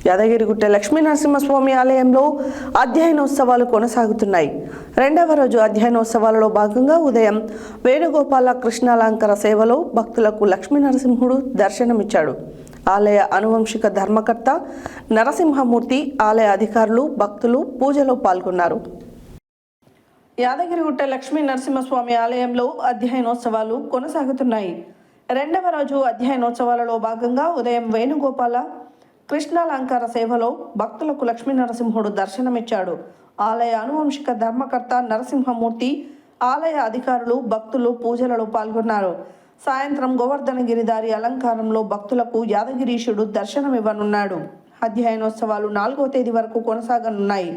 యాదగిరిగుట్ట లక్ష్మీనరసింహస్వామి ఆలయంలో అధ్యయనోత్సవాలు కొనసాగుతున్నాయి. రెండవ రోజు అధ్యయనోత్సవాలలో భాగంగా ఉదయం వేణుగోపాల కృష్ణాలంకార సేవలో భక్తులకు లక్ష్మీనరసింహుడు దర్శనమిచ్చాడు. ఆలయ అనువంశిక ధర్మకర్త నరసింహమూర్తి, ఆలయ అధికారులు, భక్తులు పూజలో పాల్గొన్నారు. యాదగిరిగుట్ట లక్ష్మీనరసింహస్వామి ఆలయంలో అధ్యయనోత్సవాలు కొనసాగుతున్నాయి. రెండవ రోజు అధ్యయనోత్సవాలలో భాగంగా ఉదయం వేణుగోపాల కృష్ణాలంకార సేవలో భక్తులకు లక్ష్మీనరసింహుడు దర్శనమిచ్చాడు. ఆలయ అనువంశిక ధర్మకర్త నరసింహమూర్తి, ఆలయ అధికారులు, భక్తులు పూజలలో పాల్గొన్నారు. సాయంత్రం గోవర్ధన గిరిదారి అలంకారంలో భక్తులకు యాదగిరీశుడు దర్శనమివ్వనున్నాడు. అధ్యయనోత్సవాలు 4వ తేదీ వరకు కొనసాగనున్నాయి.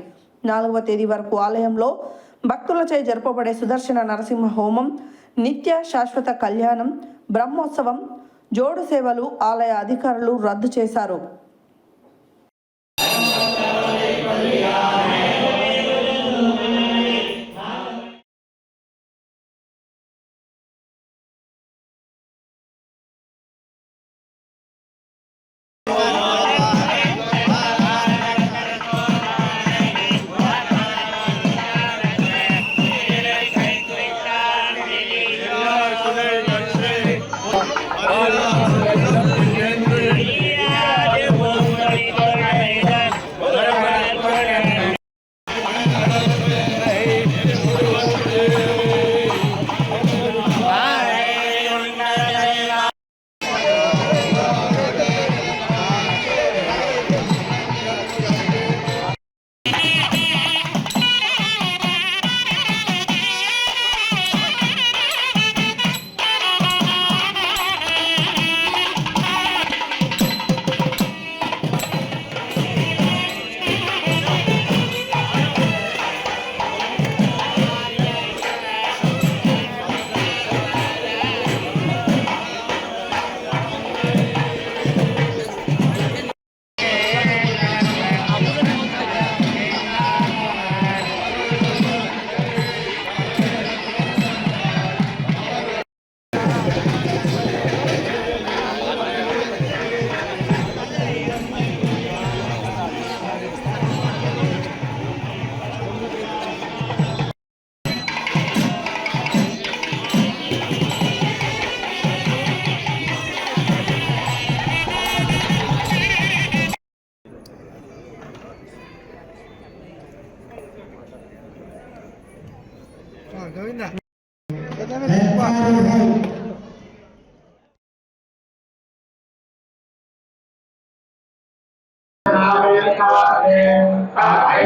4వ తేదీ వరకు ఆలయంలో భక్తులచే జరపబడే సుదర్శన నరసింహ హోమం, నిత్య శాశ్వత కళ్యాణం, బ్రహ్మోత్సవం, జోడు సేవలు ఆలయ అధికారులు రద్దు చేశారు.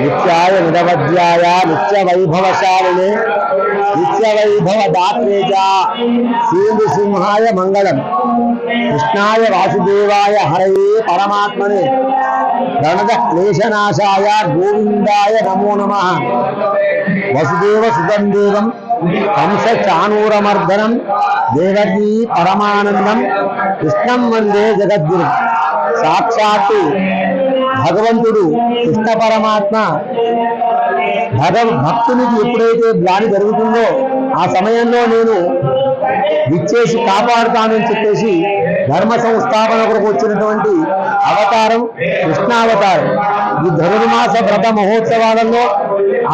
నిత్యాయ నిరవధ్యాయ నిత్య వైభవశాలినే నిత్య వైభవ దాత్రే చ శ్రీనృసింహాయ మంగళం. కృష్ణాయ వాసుదేవాయ హరయే పరమాత్మనే ప్రణత క్లేశనాశాయ గోవిందాయ నమో నమః. వసుదేవ సుతం దేవం కంస చానూరమర్దనం దేవకీ పరమానందం కృష్ణం వందే జగద్గురు. సాక్షాత్తు భగవంతుడు కృష్ణ పరమాత్మ భక్తునికి ఎప్పుడైతే గ్లాని జరుగుతుందో ఆ సమయంలో నేను విచ్చేసి కాపాడుతానని చెప్పేసి ధర్మ సంస్థాపన కొరకు వచ్చినటువంటి అవతారం కృష్ణావతారం. ఈ ధనుర్మాస వ్రత మహోత్సవాలలో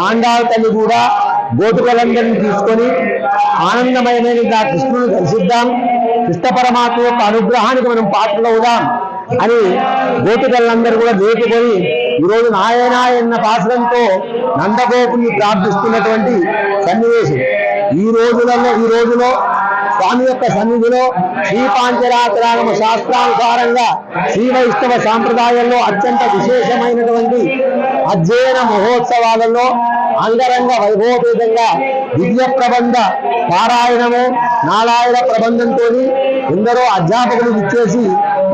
ఆండాళ్ తల్లి కూడా గోపికలందరినీ తీసుకొని ఆనందమయమైన కృష్ణుని దర్శిద్దాం, కృష్ణ పరమాత్మ యొక్క అనుగ్రహానికి మనం పాత్రలవుదాం అని గోపికలందరూ కూడా లేపుకొని ఈరోజు నాయన పాశ్రంతో నందగోపుని ప్రార్థిస్తున్నటువంటి సన్నివేశం. ఈ రోజులో స్వామి యొక్క సన్నిధిలో శ్రీ పాంచరాత్రాగమ శాస్త్రానుసారంగా శ్రీ వైష్ణవ సాంప్రదాయంలో అత్యంత విశేషమైనటువంటి అధ్యయన మహోత్సవాలలో అంగరంగ వైభవపేతంగా దివ్య ప్రబంధ పారాయణము, నారాయణ ప్రబంధంతో ఎందరో అధ్యాపకులు ఇచ్చేసి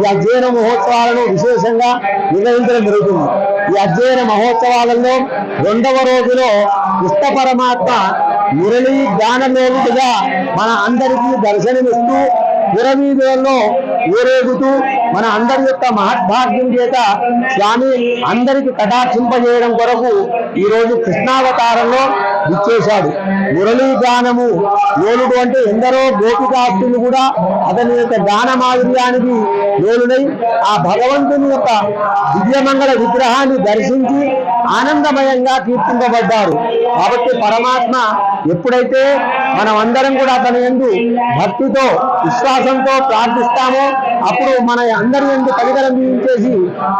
ఈ అధ్యయన మహోత్సవాలను విశేషంగా నిర్వహించడం జరుగుతుంది. ఈ అధ్యయన మహోత్సవాలలో 2వ రోజులో కృష్ణ పరమాత్మ మురళీ గానమేలుగా మన అందరికీ దర్శనమిస్తూ పురవీధులలో ఊరేగుతూ మన అందరి యొక్క మహద్భాగ్యం చేత స్వామి అందరికి కటాక్షింపజేయడం కొరకు ఈ రోజు కృష్ణావతారంలో విచ్చేశాడు. మురళీ గానము లోలుడు అంటే ఎందరో గోపికాస్తులు కూడా అతని యొక్క గాన మాధుర్యానికి లోలుడై ఆ భగవంతుని యొక్క దివ్యమంగళ విగ్రహాన్ని దర్శించి ఆనందమయంగా కీర్తింపబడ్డారు. కాబట్టి పరమాత్మ ఎప్పుడైతే మనం అందరం కూడా అతని యందు భక్తితో విశ్వాసంతో ప్రార్థిస్తామో అప్పుడు మన అందరి యందు కనికరం చూపించేసి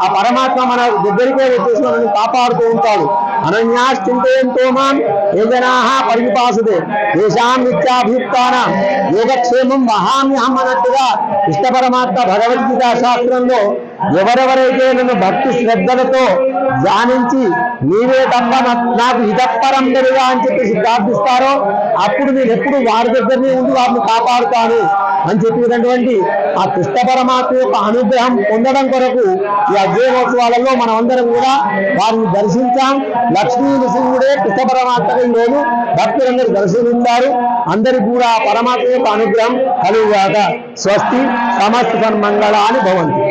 ఆ పరమాత్మ మన దగ్గరికే వచ్చేసి మనల్ని కాపాడుతూ ఉంటాడు. అనన్యాశ్చింతయంతో మాం ఏ జనాః పరిపాసుదే దేశాం నిత్యాభియుక్తానాం యోగక్షేమం వహామ్యహం అన్నట్టుగా కృష్ణ పరమాత్మ భగవద్గీత శాస్త్రంలో ఎవరెవరైతే నన్ను భక్తి శ్రద్ధలతో ధ్యానించి నీవే తప్ప నాకు ఇదప్పరం తెలుగా అని చెప్పేసి ప్రార్థిస్తారో అప్పుడు నేను ఎప్పుడు వారి దగ్గరనే ఉండి వారిని కాపాడుతాను అని చెప్పినటువంటి ఆ కృష్ణ పరమాత్మ యొక్క అనుగ్రహం పొందడం కొరకు ఈ అధ్యయనోత్సవాలలో మనం అందరం కూడా వారిని దర్శించాం. లక్ష్మీ నృసింహుడే కృష్ణ పరమాత్మగా ఈరోజు భక్తులందరూ దర్శించారు. అందరికి కూడా పరమాత్మ యొక్క అనుగ్రహం కలుగుగాక. స్వస్తి సమస్త సన్మంగళాని భవంతు.